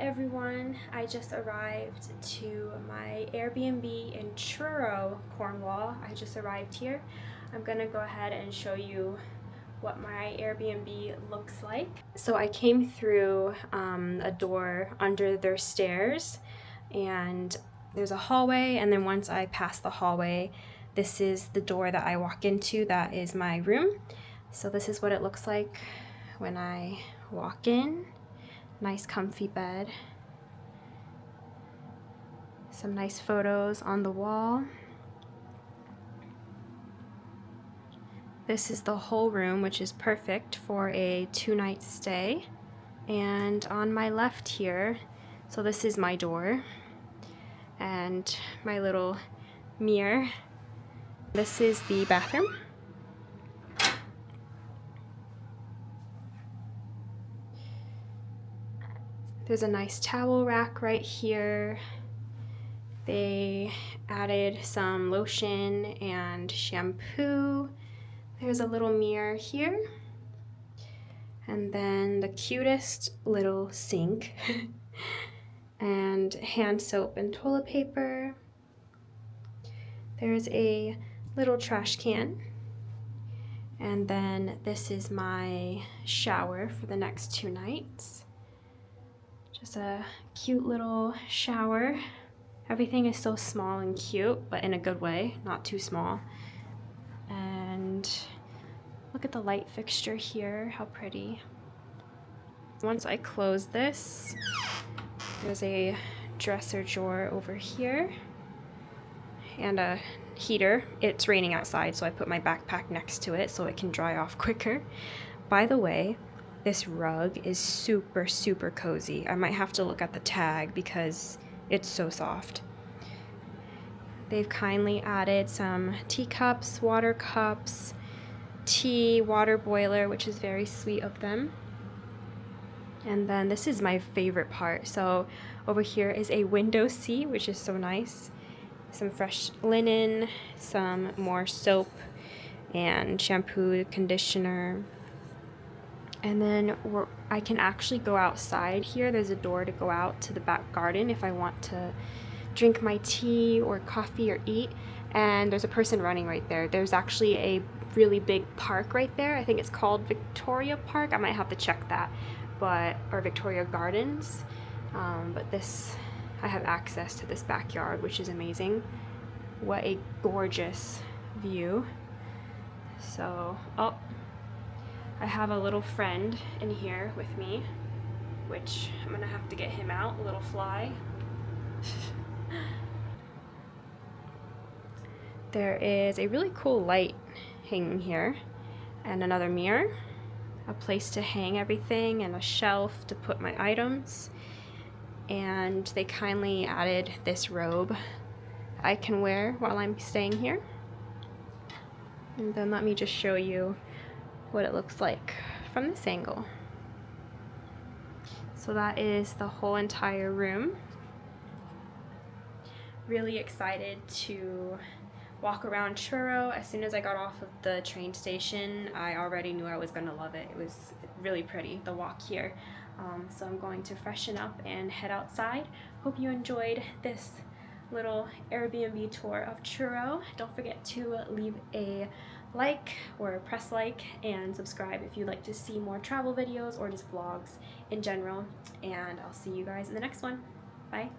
everyone, I just arrived to my Airbnb in Truro Cornwall. I just arrived here. I'm gonna go ahead and show you what my Airbnb looks like. So I came through a door under their stairs, and there's a hallway, and then once I pass the hallway, this is the door that I walk into. That is my room. So this is what it looks like when I walk in. Nice comfy bed. Some nice photos on the wall. This is the whole room, which is perfect for a 2-night stay. And on my left here, so this is my door and my little mirror. This is the bathroom. There's a nice towel rack right here. They added some lotion and shampoo. There's a little mirror here. And then the cutest little sink. And hand soap and toilet paper. There's a little trash can. And then this is my shower for the next 2 nights. Just a cute little shower. Everything is so small and cute, but in a good way, not too small. And look at the light fixture here, how pretty. Once I close this, there's a dresser drawer over here and a heater. It's raining outside, so I put my backpack next to it so it can dry off quicker. By the way, this rug is super, super cozy. I might have to look at the tag because it's so soft. They've kindly added some teacups, water cups, tea, water boiler, which is very sweet of them. And then this is my favorite part. So over here is a window seat, which is so nice. Some fresh linen, some more soap and shampoo, conditioner. And then I can actually go outside here. There's a door to go out to the back garden if I want to drink my tea or coffee or eat. And there's a person running right there. There's actually a really big park right there. I think it's called Victoria Park. I might have to check that, or Victoria Gardens. But I have access to this backyard, which is amazing. What a gorgeous view. So, I have a little friend in here with me, which I'm gonna have to get him out, a little fly. There is a really cool light hanging here, and another mirror, a place to hang everything, and a shelf to put my items. And they kindly added this robe I can wear while I'm staying here. And then let me just show you what it looks like from this angle. So that is the whole entire room. Really excited to walk around Truro. As soon as I got off of the train station, I already knew I was gonna love it. It was really pretty, the walk here. So I'm going to freshen up and head outside. Hope you enjoyed this little Airbnb tour of Truro. Don't forget to leave a like or press like and subscribe if you'd like to see more travel videos or just vlogs in general. And I'll see you guys in the next one. Bye.